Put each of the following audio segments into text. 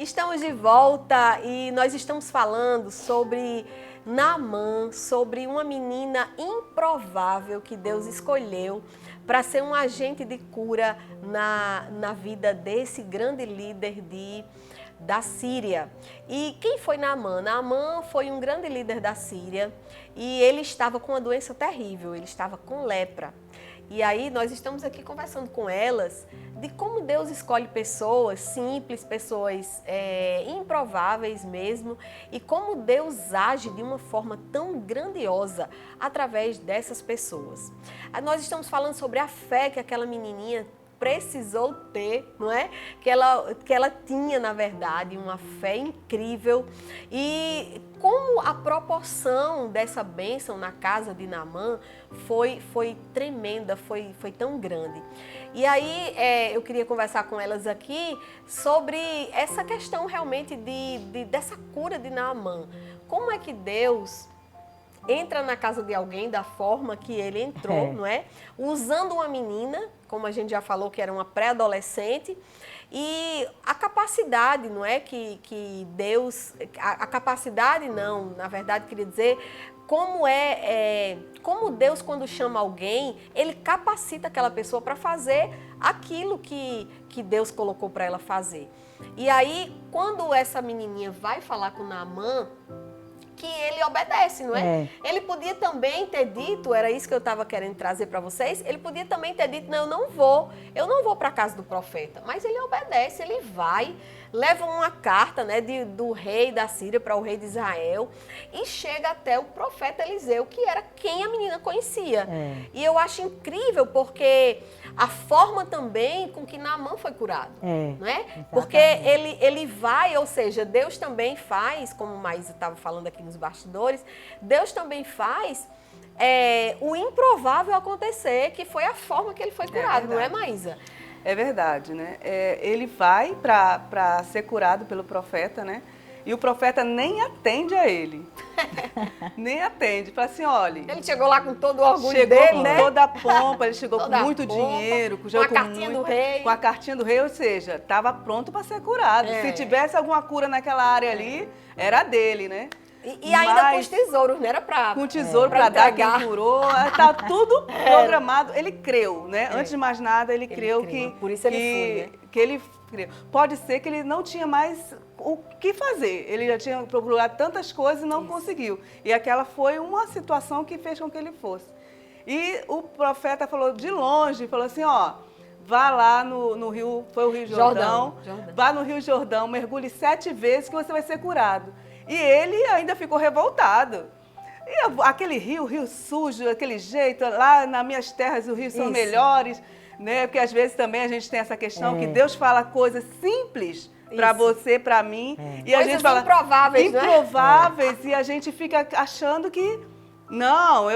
Estamos de volta e nós estamos falando sobre Naamã, sobre uma menina improvável que Deus escolheu para ser um agente de cura na vida desse grande líder da Síria. E quem foi Naamã? Naamã foi um grande líder da Síria e ele estava com uma doença terrível, ele estava com lepra. E aí nós estamos aqui conversando com elas de como Deus escolhe pessoas simples, pessoas improváveis mesmo, e como Deus age de uma forma tão grandiosa através dessas pessoas. Nós estamos falando sobre a fé que aquela menininha precisou ter, não é? Que ela tinha, na verdade, uma fé incrível. E como a proporção dessa bênção na casa de Naamã foi tremenda, foi tão grande. E aí eu queria conversar com elas aqui sobre essa questão realmente dessa cura de Naamã. Como é que Deus entra na casa de alguém da forma que ele entrou, não é? Usando uma menina, como a gente já falou, que era uma pré-adolescente, e a capacidade, não é? Que Deus, a capacidade não, na verdade queria dizer, como Deus quando chama alguém, ele capacita aquela pessoa para fazer aquilo que Deus colocou para ela fazer. E aí, quando essa menininha vai falar com Naamã, que ele obedece, não é? Ele podia também ter dito, era isso que eu estava querendo trazer para vocês, ele podia também ter dito, não, eu não vou para a casa do profeta, mas ele obedece, ele vai, leva uma carta, né, do rei da Síria para o rei de Israel e chega até o profeta Eliseu, que era quem a menina conhecia. E eu acho incrível porque a forma também com que Naamã foi curado, não é? Exatamente. Porque ele vai, ou seja, Deus também faz, como o Maísa estava falando aqui nos bastidores, Deus também faz o improvável acontecer, que foi a forma que ele foi curado, não é, Maísa? É verdade, né? Ele vai para ser curado pelo profeta, né? E o profeta nem atende a ele. Nem atende. Fala assim, olha... Ele chegou lá com todo o orgulho dele, né? Com toda a pompa, ele chegou com muito dinheiro. Com a cartinha do rei. Com a cartinha do rei, ou seja, estava pronto para ser curado. Se tivesse alguma cura naquela área ali, era dele, né? E ainda com os tesouros, não era para... Com tesouro para dar quem curou, tá tudo programado. Ele creu, né? Antes de mais nada, ele creu que... Por isso ele foi, né? Que ele creu. Pode ser que ele não tinha mais o que fazer. Ele já tinha procurado tantas coisas e não conseguiu. E aquela foi uma situação que fez com que ele fosse. E o profeta falou de longe, falou assim, ó... Vá lá no rio, foi o Rio Jordão. Vá no Rio Jordão, mergulhe 7 vezes que você vai ser curado. E ele ainda ficou revoltado. E aquele rio sujo, aquele jeito, lá nas minhas terras os rios são melhores, né? Porque às vezes também a gente tem essa questão que Deus fala coisas simples para você, para mim. E a gente fala improváveis, improváveis, e a gente fica achando que não,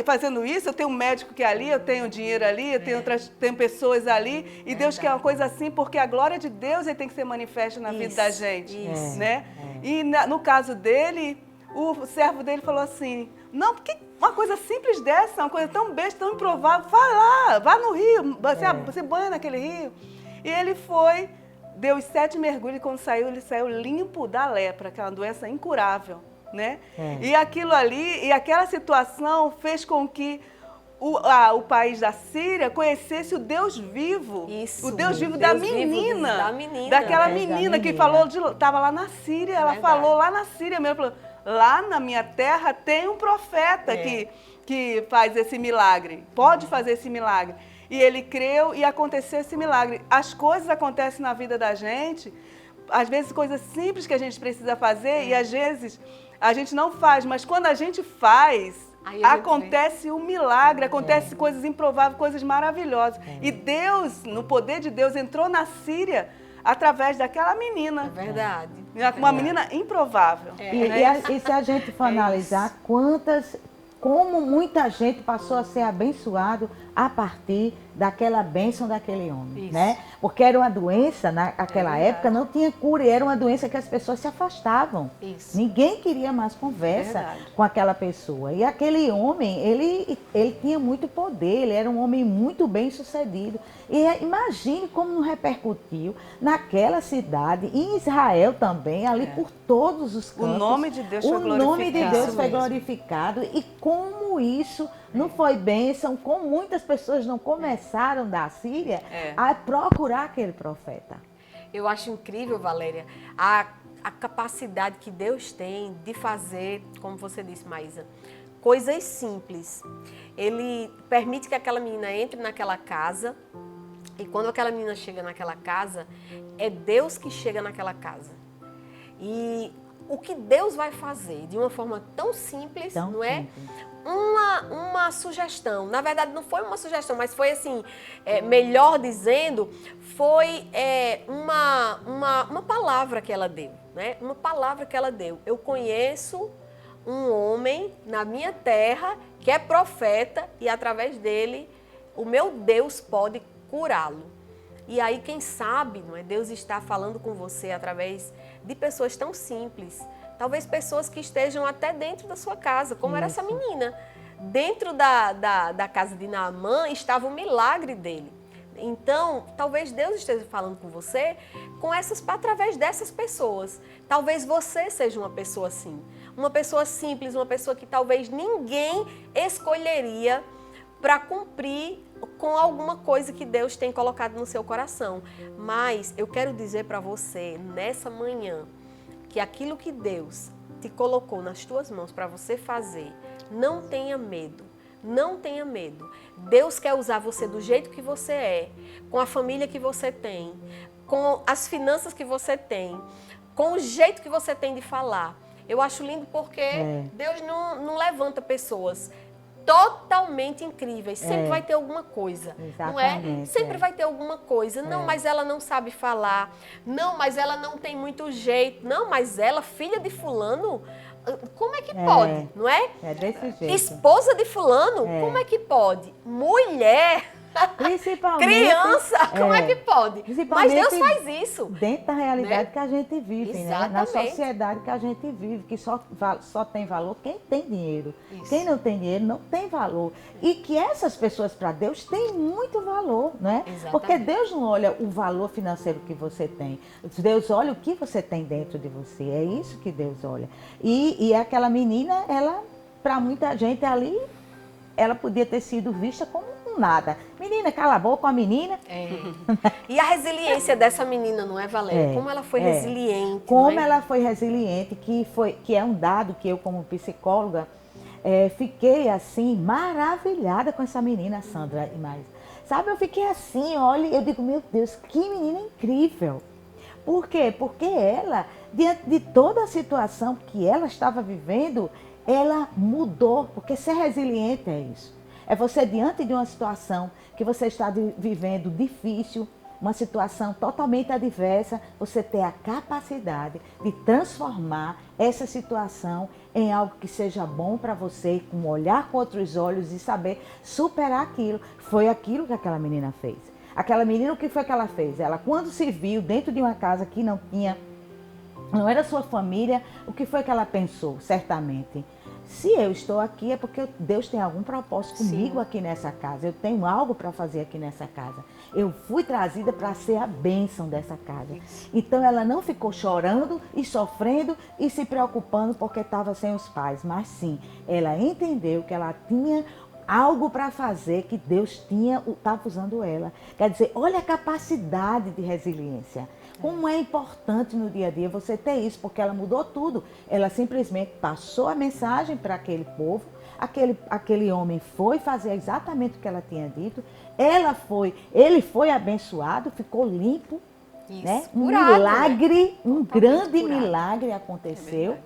fazendo isso, eu tenho um médico que é ali, eu tenho dinheiro ali, eu tenho pessoas ali, e Deus quer uma coisa assim, porque a glória de Deus tem que ser manifesta na vida da gente, né? E no caso dele, o servo dele falou assim, não, porque uma coisa simples dessa, uma coisa tão besta, tão improvável, vá no rio, você banha naquele rio. E ele foi, deu os 7 mergulhos, e quando saiu, ele saiu limpo da lepra, aquela doença incurável. Né? E aquilo ali, e aquela situação fez com que o país da Síria conhecesse o Deus vivo. Isso, o Deus vivo da menina. Daquela menina que estava lá na Síria, ela falou lá na Síria mesmo, falou, lá na minha terra tem um profeta que faz esse milagre, pode fazer esse milagre. E ele creu e aconteceu esse milagre. As coisas acontecem na vida da gente, às vezes coisas simples que a gente precisa fazer e às vezes a gente não faz, mas quando a gente faz, acontece um milagre, acontece coisas improváveis, coisas maravilhosas. E Deus, no poder de Deus, entrou na Síria através daquela menina. É verdade. Uma menina improvável. E se a gente for analisar quantas como muita gente passou a ser abençoado a partir daquela bênção daquele homem, Isso. né? Porque era uma doença, naquela época não tinha cura, e era uma doença que as pessoas se afastavam. Isso. Ninguém queria mais conversa Verdade. com aquela pessoa. E aquele homem, ele tinha muito poder, ele era um homem muito bem sucedido. E imagine como não repercutiu naquela cidade, em Israel também, ali por todos os cantos. O nome de Deus foi O nome de glorificado. Deus foi Isso mesmo. glorificado. E como isso não foi bênção, como muitas pessoas não começaram da Síria a procurar aquele profeta. Eu acho incrível, Valéria, a capacidade que Deus tem de fazer, como você disse, Maísa, coisas simples. Ele permite que aquela menina entre naquela casa, e quando aquela menina chega naquela casa, é Deus que chega naquela casa. E o que Deus vai fazer de uma forma tão simples, Tão não é? simples. Uma sugestão, na verdade não foi uma sugestão, mas foi assim, melhor dizendo, foi uma palavra que ela deu, né? Uma palavra que ela deu. Eu conheço um homem na minha terra que é profeta e através dele o meu Deus pode curá-lo. E aí, quem sabe, não é? Deus está falando com você através de pessoas tão simples. Talvez pessoas que estejam até dentro da sua casa, como era essa menina. Dentro da casa de Naamã estava o milagre dele. Então, talvez Deus esteja falando com você através dessas pessoas. Talvez você seja uma pessoa assim. Uma pessoa simples, uma pessoa que talvez ninguém escolheria para cumprir com alguma coisa que Deus tem colocado no seu coração. Mas eu quero dizer para você, nessa manhã, que aquilo que Deus te colocou nas tuas mãos para você fazer, não tenha medo. Não tenha medo. Deus quer usar você do jeito que você é, com a família que você tem, com as finanças que você tem, com o jeito que você tem de falar. Eu acho lindo porque Deus não levanta pessoas totalmente incríveis. Sempre vai ter alguma coisa, não é? Exatamente, Sempre vai ter alguma coisa. Não, mas ela não sabe falar. Não, mas ela não tem muito jeito. Não, mas ela, filha de fulano, como é que pode, não é? É desse jeito. Esposa de fulano, como é que pode? Mulher, Principalmente, criança, como é que pode? Mas Principalmente Deus faz isso. dentro da realidade né? que a gente vive, né? Na Exatamente. sociedade que a gente vive, que só tem valor quem tem dinheiro. Isso. Quem não tem dinheiro não tem valor. E que essas pessoas para Deus têm muito valor, né? Exatamente. Porque Deus não olha o valor financeiro que você tem. Deus olha o que você tem dentro de você. É isso que Deus olha. E aquela menina, ela, para muita gente ali, ela podia ter sido vista como nada. Menina, cala a boca, a menina. E a resiliência dessa menina, não é, Valéria? Como ela foi resiliente. Como não é? ela foi resiliente, que é um dado que eu, como psicóloga, fiquei assim, maravilhada com essa menina, Sandra e mais. Sabe, eu fiquei assim, olha, eu digo, meu Deus, que menina incrível. Por quê? Porque ela, diante de toda a situação que ela estava vivendo, ela mudou, porque ser resiliente é isso. É você, diante de uma situação que você está vivendo difícil, uma situação totalmente adversa, você ter a capacidade de transformar essa situação em algo que seja bom para você, com um olhar com outros olhos e saber superar aquilo. Foi aquilo que aquela menina fez. Aquela menina, o que foi que ela fez? Ela, quando se viu dentro de uma casa que não era sua família, o que foi que ela pensou? Certamente, se eu estou aqui é porque Deus tem algum propósito comigo aqui nessa casa. Eu tenho algo para fazer aqui nessa casa. Eu fui trazida para ser a bênção dessa casa. Então ela não ficou chorando e sofrendo e se preocupando porque estava sem os pais. Mas sim, ela entendeu que ela tinha algo para fazer, que Deus estava usando ela. Quer dizer, olha a capacidade de resiliência. Como é importante no dia a dia você ter isso, porque ela mudou tudo. Ela simplesmente passou a mensagem para aquele povo, aquele homem foi fazer exatamente o que ela tinha dito, ele foi abençoado, ficou limpo, Isso, né? Um curado, milagre, um grande curado. milagre aconteceu.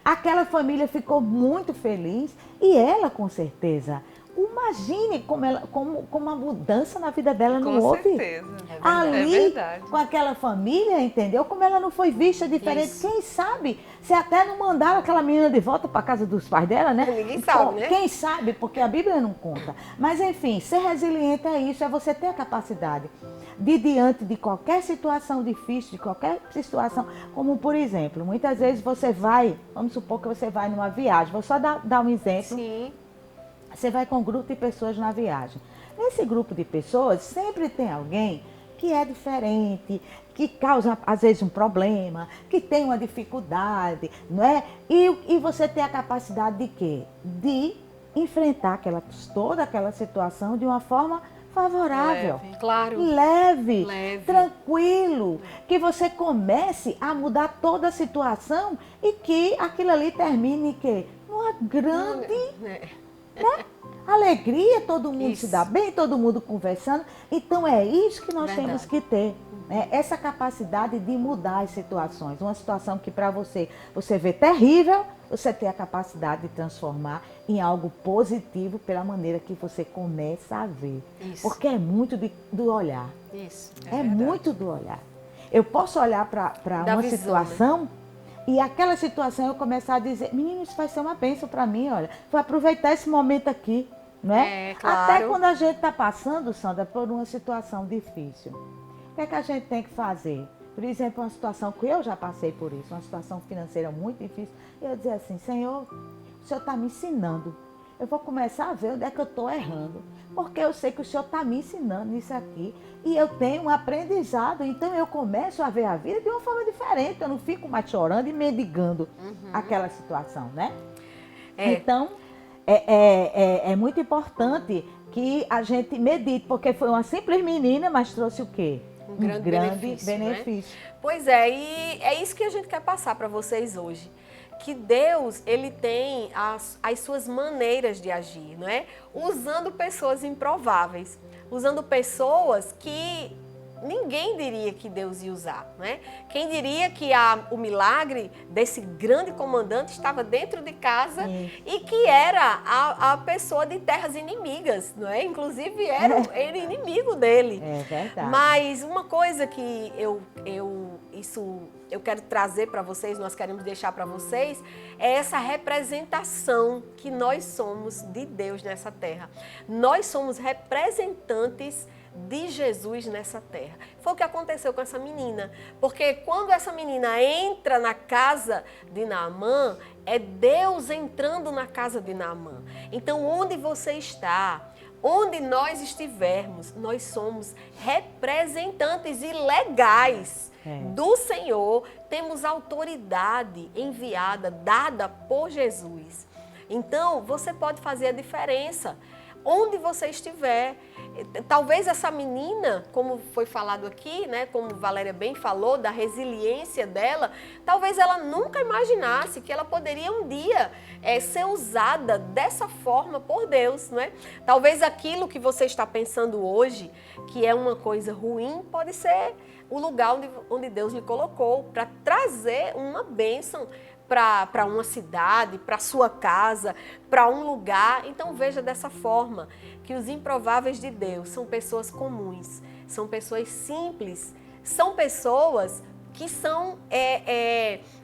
Aquela família ficou muito feliz e ela, com certeza, o Imagine como a mudança na vida dela não Com houve. certeza. Ali, É verdade. com aquela família, entendeu? Como ela não foi vista diferente. Isso. Quem sabe, se até não mandaram aquela menina de volta para casa dos pais dela, né? Ninguém sabe, né? Quem sabe, porque a Bíblia não conta. Mas, enfim, ser resiliente é isso, é você ter a capacidade de, diante de qualquer situação difícil, de qualquer situação, como, por exemplo, muitas vezes você vai, vamos supor que você vai numa viagem, vou só dar um exemplo. Sim. Você vai com um grupo de pessoas na viagem. Nesse grupo de pessoas, sempre tem alguém que é diferente, que causa, às vezes, um problema, que tem uma dificuldade, não é? E você tem a capacidade de quê? De enfrentar toda aquela situação de uma forma favorável. Leve. Claro. Leve, Leve. tranquilo, que você comece a mudar toda a situação e que aquilo ali termine que numa grande alegria, todo mundo Isso. se dá bem, todo mundo conversando. Então é isso que nós Verdade. temos que ter, né? Essa capacidade de mudar as situações. Uma situação que para você vê terrível, você tem a capacidade de transformar em algo positivo pela maneira que você começa a ver. Isso. Porque é muito do olhar. Isso. É verdade. muito do olhar. Eu posso olhar para Da uma visão, situação e aquela situação eu começar a dizer, menino, isso vai ser uma bênção para mim, olha. Vou aproveitar esse momento aqui, não é? É, claro. Até quando a gente está passando, Sandra, por uma situação difícil. O que é que a gente tem que fazer? Por exemplo, uma situação que eu já passei por isso, uma situação financeira muito difícil. Eu dizer assim, Senhor, o Senhor está me ensinando. Eu vou começar a ver onde é que eu estou errando. Porque eu sei que o Senhor está me ensinando isso aqui. E eu tenho um aprendizado. Então eu começo a ver a vida de uma forma diferente. Eu não fico mais chorando e mendigando aquela situação, né? É. Então, é muito importante que a gente medite. Porque foi uma simples menina, mas trouxe o quê? Um grande benefício, né? Pois é, e é isso que a gente quer passar para vocês hoje. Que Deus, Ele tem as suas maneiras de agir, não é? Usando pessoas improváveis, usando pessoas que ninguém diria que Deus ia usar, não é? Quem diria que o milagre desse grande comandante estava dentro de casa e que era a pessoa de terras inimigas, não é? Inclusive era inimigo dele. É verdade. Mas uma coisa que eu quero trazer para vocês, nós queremos deixar para vocês, é essa representação que nós somos de Deus nessa terra. Nós somos representantes de Jesus nessa terra. Foi o que aconteceu com essa menina, porque quando essa menina entra na casa de Naamã, é Deus entrando na casa de Naamã. Então, onde você está, onde nós estivermos, nós somos representantes e legais do Senhor, temos autoridade enviada, dada por Jesus. Então, você pode fazer a diferença onde você estiver. Talvez essa menina, como foi falado aqui, né, como Valéria bem falou, da resiliência dela, talvez ela nunca imaginasse que ela poderia um dia ser usada dessa forma por Deus, não é? Talvez aquilo que você está pensando hoje, que é uma coisa ruim, pode ser o lugar onde Deus lhe colocou para trazer uma bênção para uma cidade, para sua casa, para um lugar. Então veja dessa forma que os improváveis de Deus são pessoas comuns, são pessoas simples, são pessoas que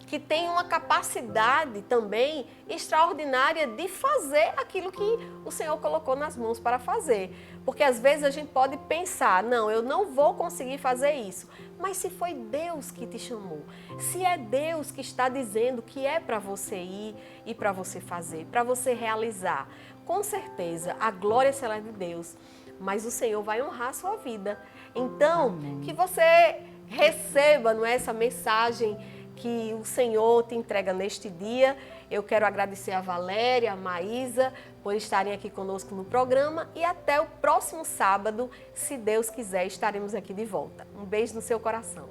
que têm uma capacidade também extraordinária de fazer aquilo que o Senhor colocou nas mãos para fazer. Porque às vezes a gente pode pensar, não, eu não vou conseguir fazer isso. Mas se foi Deus que te chamou, se é Deus que está dizendo que é para você ir e para você fazer, para você realizar, com certeza a glória será de Deus, mas o Senhor vai honrar a sua vida. Então, que você receba, não é, essa mensagem que o Senhor te entrega neste dia. Eu quero agradecer a Valéria, a Maísa, por estarem aqui conosco no programa e até o próximo sábado, se Deus quiser, estaremos aqui de volta. Um beijo no seu coração.